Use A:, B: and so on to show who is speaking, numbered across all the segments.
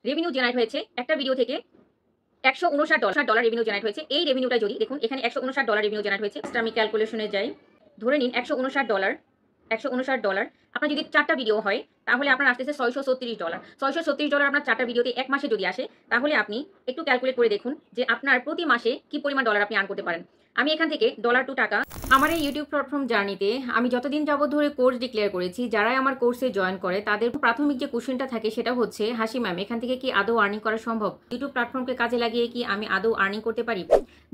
A: Revenue generate হয়েছে একটা video থেকে $159 রেভিনিউ জেনারেট হয়েছে। এই রেভিনিউটা যদি দেখুন এখানে $159 রেভিনিউ জেনারেট হয়েছে। আমি ক্যালকুলেশনে যাই, ধরে নিন $159 আপনার যদি 4টা ভিডিও হয় তাহলে আপনার আসতেছে $636। $636 আপনার 4টা ভিডিওতে এক মাসে যদি আসে তাহলে আপনি একটু ক্যালকুলেট করে দেখুন যে আপনার প্রতি মাসে কি পরিমাণ ডলার আপনি আর্ন করতে পারেন। আমি এখান থেকে ডলার টু টাকা আমার এই ইউটিউব প্ল্যাটফর্ম জার্নিতে আমি যতদিন যাবত ধরে কোর্স ডিক্লেয়ার করেছি, যারাই আমার কোর্সে জয়েন করে তাদের প্রাথমিক যে কোশ্চেনটা থাকে সেটা হচ্ছে, হাসি ম্যাম এখান থেকে কি আদৌ আর্নিং করা সম্ভব? ইউটিউব প্ল্যাটফর্মকে কাজে লাগিয়ে কি আমি আদৌ আর্নিং করতে পারি?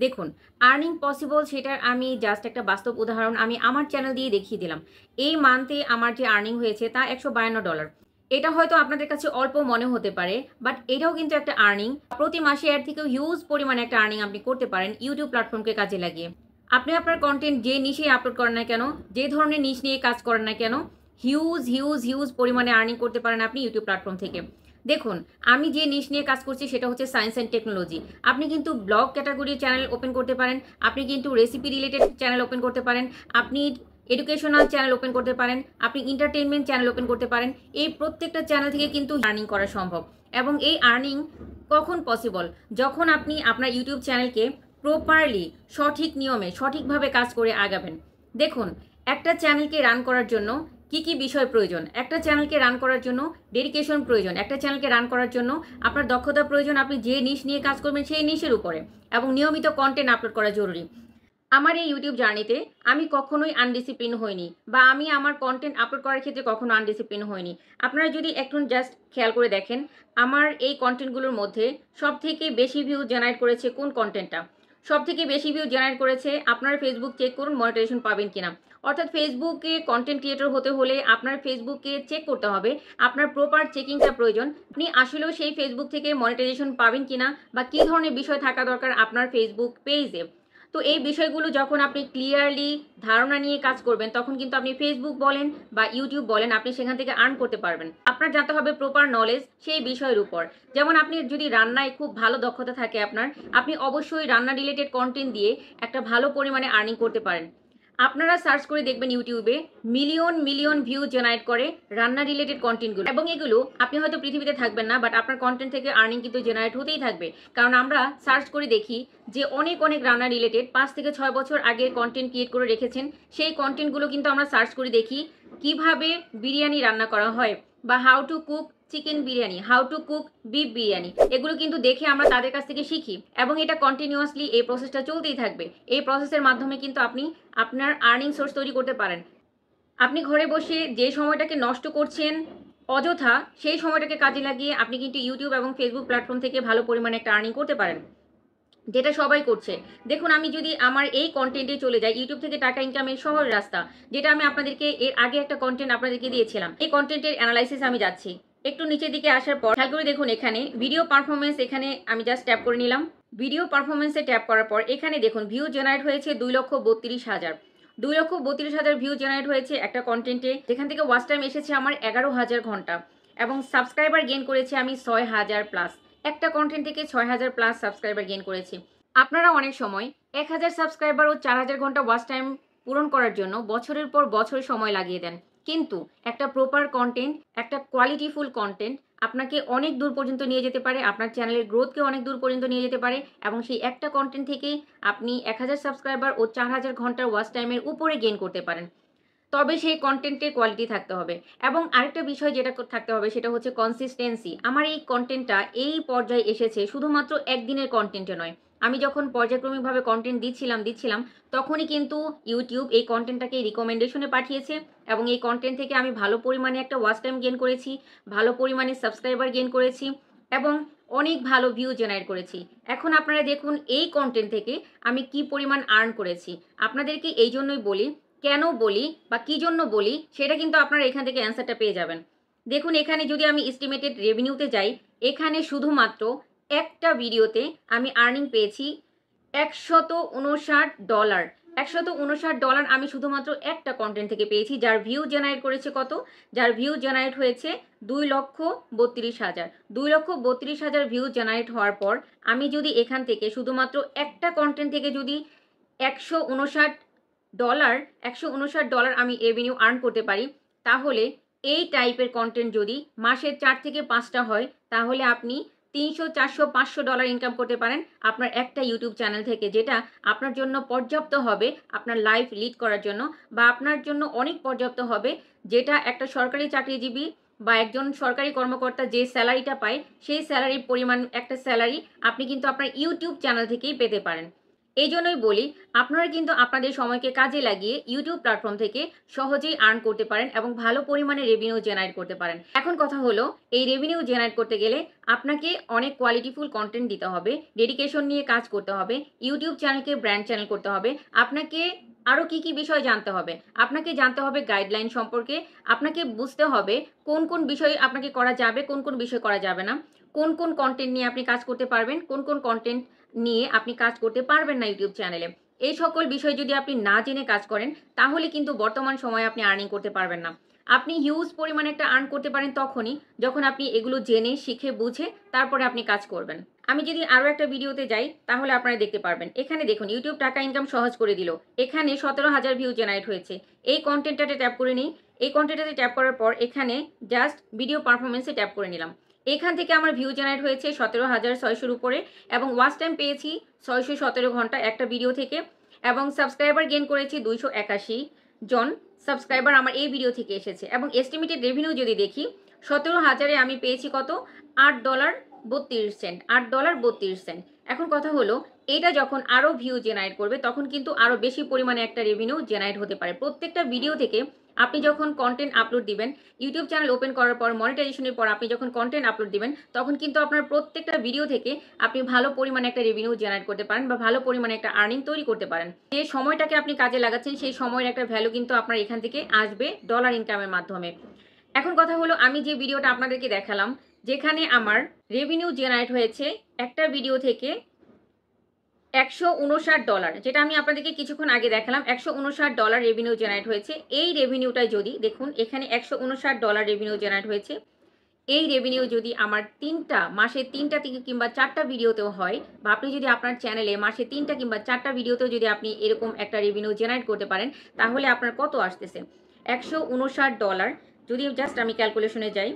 A: দেখুন, আর্নিং পসিবল সেটার আমি জাস্ট একটা বাস্তব উদাহরণ আমি আমার চ্যানেল দিয়ে দেখিয়ে দিলাম। এই মান্থে আমার যে আর্নিং হয়েছে তা $152। এটা হয়তো আপনাদের কাছে অল্প মনে হতে পারে, বাট এটাও কিন্তু একটা আর্নিং। প্রতি মাসে এর থেকেও হিউজ পরিমাণে একটা আর্নিং আপনি করতে পারেন ইউটিউব প্ল্যাটফর্মকে কাজে লাগিয়ে। আপনি আপনার কন্টেন্ট যে নিশে আপলোড করেন না কেন, যে ধরনের নিশ নিয়ে কাজ করেন না কেন, হিউজ হিউজ হিউজ পরিমাণে আর্নিং করতে পারেন আপনি ইউটিউব প্ল্যাটফর্ম থেকে। দেখুন, আমি যে নিশ নিয়ে কাজ করছি সেটা হচ্ছে সায়েন্স অ্যান্ড টেকনোলজি। আপনি কিন্তু ব্লগ ক্যাটাগরির চ্যানেল ওপেন করতে পারেন, আপনি কিন্তু রেসিপি রিলেটেড চ্যানেল ওপেন করতে পারেন, আপনি এডুকেশনাল চ্যানেল ওপেন করতে পারেন, আপনি এন্টারটেনমেন্ট চ্যানেল ওপেন করতে পারেন। এই প্রত্যেকটা চ্যানেল থেকে কিন্তু আর্নিং করা সম্ভব। এবং এই আর্নিং কখন পসিবল? যখন আপনি আপনার ইউটিউব চ্যানেলকে প্রপারলি সঠিক নিয়মে সঠিকভাবে কাজ করে আগাবেন। দেখুন, একটা চ্যানেলকে রান করার জন্য কি কি বিষয় প্রয়োজন? একটা চ্যানেলকে রান করার জন্য ডেডিকেশন প্রয়োজন, একটা চ্যানেলকে রান করার জন্য আপনার দক্ষতা প্রয়োজন, আপনি যে নিশ নিয়ে কাজ করবেন সেই নিশের উপরে, এবং নিয়মিত কন্টেন্ট আপলোড করা জরুরি। আমার এই ইউটিউব জার্নিতে আমি কখনোই আনডিসিপ্লিন হইনি, বা আমি আমার কন্টেন্ট আপলোড করার ক্ষেত্রে কখনো আনডিসিপ্লিন হইনি। আপনারা যদি একটু জাস্ট খেয়াল করে দেখেন, আমার এই কন্টেন্টগুলোর মধ্যে সবথেকে বেশি ভিউ জেনারেট করেছে কোন কন্টেন্টটা? সবথেকে বেশি ভিউ জেনারেট করেছে, আপনার ফেসবুক চেক করুন মনিটাইজেশন পাবেন কিনা। অর্থাৎ ফেসবুকে কন্টেন্ট ক্রিয়েটর হতে হলে আপনার ফেসবুককে চেক করতে হবে, আপনার প্রপার চেকিংটা প্রয়োজন। আপনি আসলেও সেই ফেসবুক থেকে মনিটাইজেশন পাবেন কিনা, বা কী ধরনের বিষয় থাকা দরকার আপনার ফেসবুক পেজে। তো এই বিষয়গুলো যখন আপনি ক্লিয়ারলি ধারণা নিয়ে কাজ করবেন, তখন কিন্তু আপনি ফেসবুক বলেন বা ইউটিউব বলেন, আপনি সেখান থেকে আর্ন করতে পারবেন। আপনার জানতে হবে প্রপার নলেজ সেই বিষয়ের উপর। যেমন আপনি যদি রান্নায় খুব ভালো দক্ষতা থাকে আপনার, আপনি অবশ্যই রান্না রিলেটেড কন্টেন্ট দিয়ে একটা ভালো পরিমাণে আর্নিং করতে পারেন। আপনারা সার্চ করে দেখবেন ইউটিউবে মিলিয়ন মিলিয়ন ভিউ জেনারেট করে রান্না রিলেটেড কন্টেন্টগুলো, এবং এগুলো আপনি হয়তো পৃথিবীতে থাকবেন না, বাট আপনার কন্টেন্ট থেকে আর্নিং কিন্তু জেনারেট হতেই থাকবে। কারণ আমরা সার্চ করে দেখি যে অনেক অনেক রান্না রিলেটেড 5 থেকে 6 বছর আগের কন্টেন্ট ক্রিয়েট করে রেখেছেন। সেই কন্টেন্টগুলো কিন্তু আমরা সার্চ করে দেখি কিভাবে বিরিয়ানি রান্না করা হয়, বা how to cook chicken biryani, how to cook beef biryani, এগুলো কিন্তু দেখে আমরা তাদের কাছ থেকে শিখি, এবং এটা কন্টিনিউয়াসলি এই প্রসেসটা চলতেই থাকবে। এই প্রসেসের মাধ্যমে কিন্তু আপনি আপনার আর্নিং সোর্স তৈরি করতে পারেন। আপনি ঘরে বসে যে সময়টাকে নষ্ট করছেন অযথা, সেই সময়টাকে কাজে লাগিয়ে আপনি কিন্তু ইউটিউব এবং ফেসবুক প্ল্যাটফর্ম থেকে ভালো পরিমাণে একটা আর্নিং করতে পারেন, যেটা সবাই করছে। দেখুন, আমি যদি আমার এই কন্টেন্টে চলে যাই, ইউটিউব থেকে টাকা ইনকামের সহজ রাস্তা, যেটা আমি আপনাদেরকে এর আগে একটা কন্টেন্ট আপনাদেরকে দিয়েছিলাম, এই কন্টেন্টের অ্যানালাইসিস আমি যাচ্ছি। একটু নিচের দিকে আসার পর খেয়াল করে দেখুন, এখানে ভিডিও পারফরমেন্স, এখানে আমি জাস্ট ট্যাপ করে নিলাম। ভিডিও পারফরমেন্সে ট্যাপ করার পর এখানে দেখুন ভিউ জেনারেট হয়েছে 2,32,000। 2,32,000 ভিউ জেনারেট হয়েছে একটা কন্টেন্টে, যেখান থেকে ওয়াচ টাইম এসেছে আমার 11,000 ঘন্টা, এবং সাবস্ক্রাইবার গেইন করেছি আমি 6,000 প্লাস। একটা কন্টেন্ট থেকে 6,000 প্লাস সাবস্ক্রাইবার গেইন করেছি। আপনারা অনেক সময় 1,000 সাবস্ক্রাইবার ও 4,000 ঘন্টা ওয়াচ টাইম পূরণ করার জন্য বছরের পর বছর সময় লাগিয়ে দেন, কিন্তু একটা প্রপার কন্টেন্ট, একটা কোয়ালিটিফুল কন্টেন্ট আপনাকে অনেক দূর পর্যন্ত নিয়ে যেতে পারে, আপনার চ্যানেলের গ্রোথকে অনেক দূর পর্যন্ত নিয়ে যেতে পারে, এবং সেই একটা কন্টেন্ট থেকেই আপনি 1,000 সাবস্ক্রাইবার ও 4,000 ঘন্টার ওয়াচ টাইমের উপরে গেইন করতে পারেন। তবে সেই কন্টেন্টের কোয়ালিটি থাকতে হবে। এবং আরেকটা বিষয় যেটা থাকতে হবে সেটা হচ্ছে কনসিস্টেন্সি। আমার এই কন্টেন্টটা এই পর্যায়ে এসেছে শুধুমাত্র একদিনের কন্টেন্টে নয়। আমি যখন পর্যায়ক্রমিকভাবে কন্টেন্ট দিচ্ছিলাম তখনই কিন্তু ইউটিউব এই কন্টেন্টটাকে রিকমেন্ডেশনে পাঠিয়েছে, এবং এই কন্টেন্ট থেকে আমি ভালো পরিমাণে একটা ওয়াচ টাইম গেইন করেছি, ভালো পরিমাণে সাবস্ক্রাইবার গেইন করেছি, এবং অনেক ভালো ভিউ জেনারেট করেছি। এখন আপনারা দেখুন এই কন্টেন্ট থেকে আমি কি পরিমাণ আর্ন করেছি। আপনাদেরকে এই জন্যই বলি, কেন বলি বা কী জন্য বলি সেটা কিন্তু আপনারা এখান থেকে অ্যান্সারটা পেয়ে যাবেন। দেখুন, এখানে যদি আমি এস্টিমেটেড রেভিনিউতে যাই, এখানে শুধুমাত্র একটা ভিডিওতে আমি আর্নিং পেয়েছি $159। $159 আমি শুধুমাত্র একটা কন্টেন্ট থেকে পেয়েছি, যার ভিউ জেনারেট করেছে কত? যার ভিউ জেনারেট হয়েছে 2,32,000। 2,32,000 ভিউ জেনারেট হওয়ার পর আমি যদি এখান থেকে শুধুমাত্র একটা কন্টেন্ট থেকে যদি $159 $159 আমি রেভিনিউ আর্ন করতে পারি, তাহলে এই টাইপের কন্টেন্ট যদি মাসে 4 থেকে 5টা হয় তাহলে আপনি 300, 400, $500 ইনকাম করতে পারেন আপনার একটা ইউটিউব চ্যানেল থেকে, যেটা আপনার জন্য পর্যাপ্ত হবে আপনার লাইফ লিড করার জন্য, বা আপনার জন্য অনেক পর্যাপ্ত হবে, যেটা একটা সরকারি চাকরিজীবী বা একজন সরকারি কর্মকর্তা যে স্যালারিটা পায় সেই স্যালারির পরিমাণ একটা স্যালারি আপনি কিন্তু আপনার ইউটিউব চ্যানেল থেকেই পেতে পারেন। এই জন্যই বলি আপনারা কিন্তু আপনাদের সময়কে কাজে লাগিয়ে ইউটিউব প্ল্যাটফর্ম থেকে সহজেই আর্ন করতে পারেন এবং ভালো পরিমাণে রেভিনিউ জেনারেট করতে পারেন। এখন কথা হলো, এই রেভিনিউ জেনারেট করতে গেলে আপনাকে অনেক কোয়ালিটিফুল কন্টেন্ট দিতে হবে, ডেডিকেশন নিয়ে কাজ করতে হবে, ইউটিউব চ্যানেলকে ব্র্যান্ড চ্যানেল করতে হবে, আপনাকে আরও কী কী বিষয় জানতে হবে, আপনাকে জানতে হবে গাইডলাইন সম্পর্কে, আপনাকে বুঝতে হবে কোন কোন বিষয় আপনাকে করা যাবে, কোন কোন বিষয় করা যাবে না, কোন কোন কন্টেন্ট নিয়ে আপনি কাজ করতে পারবেন, কোন কোন কন্টেন্ট নিয়ে আপনি কাজ করতে পারবেন না ইউটিউব চ্যানেলে। এই সকল বিষয় যদি আপনি না জেনে কাজ করেন তাহলে কিন্তু বর্তমান সময়ে আপনি আর্নিং করতে পারবেন না। আপনি হিউজ পরিমাণে একটা আর্ন করতে পারেন তখনই যখন আপনি এগুলো জেনে শিখে বুঝে তারপরে আপনি কাজ করবেন। আমি যদি আরও একটা ভিডিওতে যাই তাহলে আপনারা দেখতে পারবেন। এখানে দেখুন ইউটিউব টাকা ইনকাম সহজ করে দিল। এখানে 17,000 ভিউ জেনারেট হয়েছে। এই কন্টেন্টটাতে ট্যাপ করে নিই। এই কন্টেন্টটাতে ট্যাপ করার পর এখানে জাস্ট ভিডিও পারফরমেন্সে ট্যাপ করে নিলাম। এখান থেকে আমার ভিউ জেনারেট হয়েছে 17,600-র উপরে এবং ওয়াচ টাইম পেয়েছি 617 ঘন্টা একটা ভিডিও থেকে, এবং সাবস্ক্রাইবার গেইন করেছি 281 জন সাবস্ক্রাইবার আমার এই ভিডিও থেকে এসেছে। এবং এস্টিমেটেড রেভিনিউ যদি দেখি 17,000-এ আমি পেয়েছি কত, $8.32, $8.32। এখন কথা হলো, এটা যখন আরও ভিউ জেনারেট করবে তখন কিন্তু আরও বেশি পরিমাণে একটা রেভিনিউ জেনারেট হতে পারে। প্রত্যেকটা ভিডিও থেকে আপনি যখন কন্টেন্ট আপলোড দিবেন, ইউটিউব চ্যানেল ওপেন করার পর মনিটাইজেশনের পর আপনি যখন কন্টেন্ট আপলোড দিবেন তখন কিন্তু আপনার প্রত্যেকটা ভিডিও থেকে আপনি ভালো পরিমাণে একটা রেভিনিউ জেনারেট করতে পারেন বা ভালো পরিমাণে একটা আর্নিং তৈরি করতে পারেন। যে সময়টাকে আপনি কাজে লাগাচ্ছেন সেই সময়ের একটা ভ্যালু কিন্তু আপনার এখান থেকে আসবে ডলার ইনকামের মাধ্যমে। এখন কথা হলো, আমি যে ভিডিওটা আপনাদেরকে দেখালাম যেখানে আমার রেভিনিউ জেনারেট হয়েছে একটা ভিডিও থেকে $159, যেটা আমি আপনাদেরকে কিছুক্ষণ আগে দেখালাম, $159 রেভিনিউ জেনারেট হয়েছে। এই রেভিনিউটাই যদি দেখুন এখানে $159 রেভিনিউ জেনারেট হয়েছে। এই রেভিনিউ যদি আমার মাসে 3টা থেকে কিংবা 4টা ভিডিওতেও হয়, বা আপনি যদি আপনার চ্যানেলে মাসে 3টা কিংবা 4টা ভিডিওতেও যদি আপনি এরকম একটা রেভিনিউ জেনারেট করতে পারেন তাহলে আপনার কত আসতেছে, $159। যদি জাস্ট আমি ক্যালকুলেশনে যাই,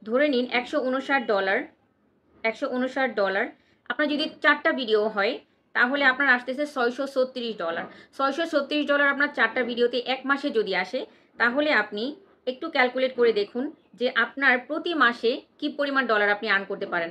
A: ধরে নিন $159 আপনার যদি 4টা ভিডিও হয় তাহলে আপনার আসতেছে $636। $636 আপনার 4টা ভিডিওতে এক মাসে যদি আসে তাহলে আপনি একটু ক্যালকুলেট করে দেখুন যে আপনার প্রতি মাসে কি পরিমাণ ডলার আপনি আর্ন করতে পারেন।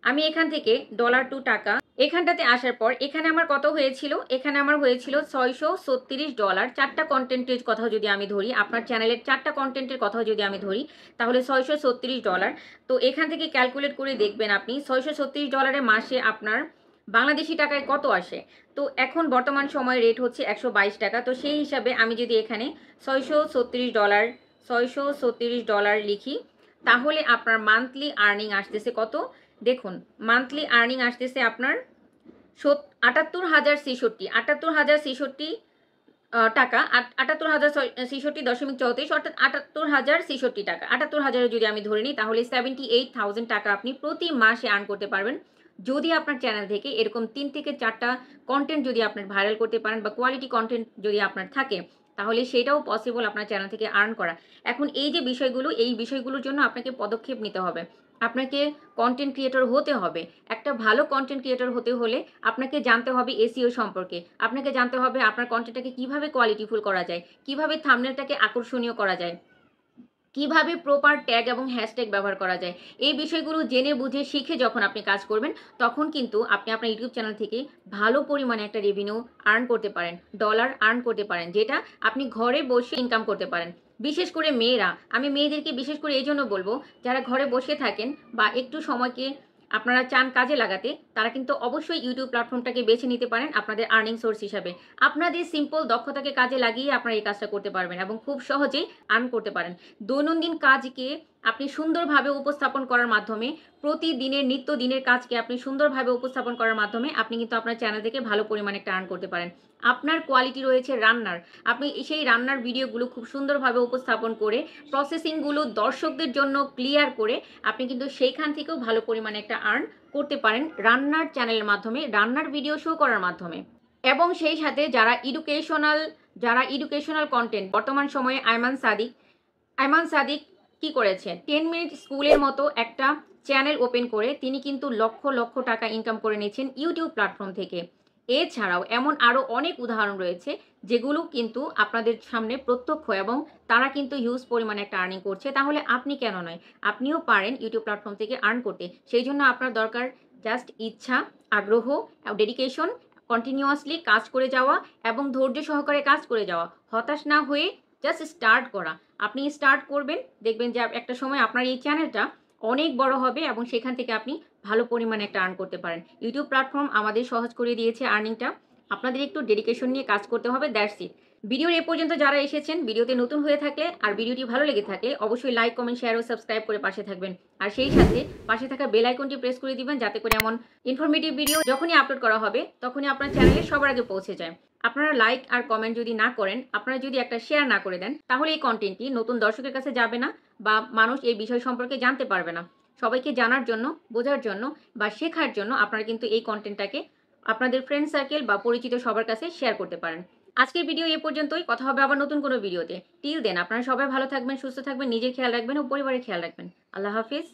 A: আমি এখান থেকে ডলার টু টাকা এখানটাতে আসার পর এখানে আমার কত হয়েছিল, এখানে আমার হয়েছিল $636। 4টা কন্টেন্টের কথা যদি আমি ধরি, আপনার চ্যানেলের 4টা কন্টেন্টের কথাও যদি আমি ধরি তাহলে $636। তো এখান থেকে ক্যালকুলেট করে দেখবেন আপনি $636 মাসে আপনার বাংলাদেশি টাকায় কত আসে। তো এখন বর্তমান সময় রেট হচ্ছে 122 টাকা। তো সেই হিসাবে আমি যদি এখানে $636 লিখি তাহলে আপনার মান্থলি আর্নিং আসতেছে কত, দেখুন মান্থলি আর্নিং আসতেছে আপনার 78,066 টাকা, 78,066.34, অর্থাৎ 78,066 টাকা। 78,000 যদি আমি ধরে নিই তাহলে 78,000 টাকা আপনি প্রতি মাসে আর্ন করতে পারবেন যদি আপনার চ্যানেল থেকে এরকম 3 থেকে 4টা কন্টেন্ট যদি আপনার ভাইরাল করতে পারেন বা কোয়ালিটি কন্টেন্ট যদি আপনার থাকে তাহলে সেটাও পসিবল আপনার চ্যানেল থেকে আর্ন করা। এখন এই যে বিষয়গুলো, এই বিষয়গুলোর জন্য আপনাকে পদক্ষেপ নিতে হবে, আপনাকে কন্টেন্ট ক্রিয়েটর হতে হবে। একটা ভালো কন্টেন্ট ক্রিয়েটর হতে হলে আপনাকে জানতে হবে এসইও সম্পর্কে, আপনাকে জানতে হবে আপনার কন্টেন্টটাকে কিভাবে কোয়ালিটিফুল করা যায়, কিভাবে থাম্বনেলটাকে আকর্ষণীয় করা যায়, কিভাবে প্রপার ট্যাগ এবং হ্যাশট্যাগ ব্যবহার করা যায়। এই বিষয়গুলো জেনে বুঝে শিখে যখন আপনি কাজ করবেন তখন কিন্তু আপনি আপনার ইউটিউব চ্যানেল থেকে ভালো পরিমাণে একটা রেভিনিউ আর্ন করতে পারেন, ডলার আর্ন করতে পারেন, যেটা আপনি ঘরে বসে ইনকাম করতে পারেন। বিশেষ করে মেয়েরা, আমি মেয়েদেরকে বিশেষ করে এই জন্য বলবো যারা ঘরে বসে থাকেন বা একটু সময়কে আপনারা চান কাজে লাগাতে, তারা কিন্তু অবশ্যই ইউটিউব প্ল্যাটফর্মটাকে বেছে নিতে পারেন আপনাদের আর্নিং সোর্স হিসাবে। আপনাদের সিম্পল দক্ষতাকে কাজে লাগিয়ে আপনারা এই কাজটা করতে পারবেন এবং খুব সহজেই আর্ন করতে পারেন। দৈনন্দিন কাজকে আপনি সুন্দরভাবে উপস্থাপন করার মাধ্যমে, প্রতিদিনের নিত্যদিনের কাজকে আপনি সুন্দরভাবে উপস্থাপন করার মাধ্যমে আপনি কিন্তু আপনার চ্যানেল থেকে ভালো পরিমাণে একটা আর্ন করতে পারেন। আপনার কোয়ালিটি রয়েছে রান্নার, আপনি সেই রান্নার ভিডিওগুলো খুব সুন্দরভাবে উপস্থাপন করে প্রসেসিংগুলো দর্শকদের জন্য ক্লিয়ার করে আপনি কিন্তু সেইখান থেকেও ভালো পরিমাণে একটা আর্ন করতে পারেন রান্নার চ্যানেলের মাধ্যমে, রান্নার ভিডিও শো করার মাধ্যমে। এবং সেই সাথে যারা এডুকেশনাল কন্টেন্ট, বর্তমান সময়ে আয়মান সাদিক কি করেছেন, 10 মিনিট স্কুলের মতো একটা চ্যানেল ওপেন করে তিনি কিন্তু লক্ষ লক্ষ টাকা ইনকাম করে নিয়েছেন ইউটিউব প্ল্যাটফর্ম থেকে। এছাড়াও এমন আরও অনেক উদাহরণ রয়েছে যেগুলো কিন্তু আপনাদের সামনে প্রত্যক্ষ, এবং তারা কিন্তু হিউজ পরিমাণে একটা আর্নিং করছে। তাহলে আপনি কেন নয়, আপনিও পারেন ইউটিউব প্ল্যাটফর্ম থেকে আর্ন করতে। সেই জন্য আপনার দরকার জাস্ট ইচ্ছা, আগ্রহ, ডেডিকেশন, কন্টিনিউয়াসলি কাজ করে যাওয়া এবং ধৈর্য সহকারে কাজ করে যাওয়া, হতাশ না হয়ে জাস্ট স্টার্ট করা। আপনি স্টার্ট করবেন, দেখবেন যে একটা সময় আপনার এই চ্যানেলটা অনেক বড় হবে এবং সেখান থেকে আপনি ভালো পরিমাণে একটা আর্ন করতে পারেন। ইউটিউব প্ল্যাটফর্ম আমাদের সহজ করে দিয়েছে আর্নিংটা। আপনাদের একটু ডেডিকেশন নিয়ে কাজ করতে হবে, দ্যাটস ইট। ভিডিওর এ পর্যন্ত যারা এসেছেন, ভিডিওতে নতুন হয়ে থাকলে আর ভিডিওটি ভালো লেগে থাকলে অবশ্যই লাইক, কমেন্ট, শেয়ার ও সাবস্ক্রাইব করে পাশে থাকবেন। আর সেই সাথে পাশে থাকা বেল আইকনটি প্রেস করে দিবেন, যাতে করে এমন ইনফরমেটিভ ভিডিও যখনই আপলোড করা হবে তখনই আপনার চ্যানেলে সবার আগে পৌঁছে যায়। আপনারা লাইক আর কমেন্ট যদি না করেন, আপনারা যদি একটা শেয়ার না করে দেন, তাহলে এই কন্টেন্টটি নতুন দর্শকের কাছে যাবে না বা মানুষ এই বিষয় সম্পর্কে জানতে পারবে না। সবাইকে জানার জন্য, বোঝার জন্য বা শেখার জন্য আপনারা কিন্তু এই কন্টেন্টটাকে আপনাদের ফ্রেন্ড সার্কেল বা পরিচিত সবার কাছে শেয়ার করতে পারেন। আজকের ভিডিও এ পর্যন্তই, কথা হবে আবার নতুন কোনো ভিডিওতে। টিল দেন আপনারা সবাই ভালো থাকবেন, সুস্থ থাকবেন, নিজের খেয়াল রাখবেন ও পরিবারের খেয়াল রাখবেন। আল্লাহ হাফিজ।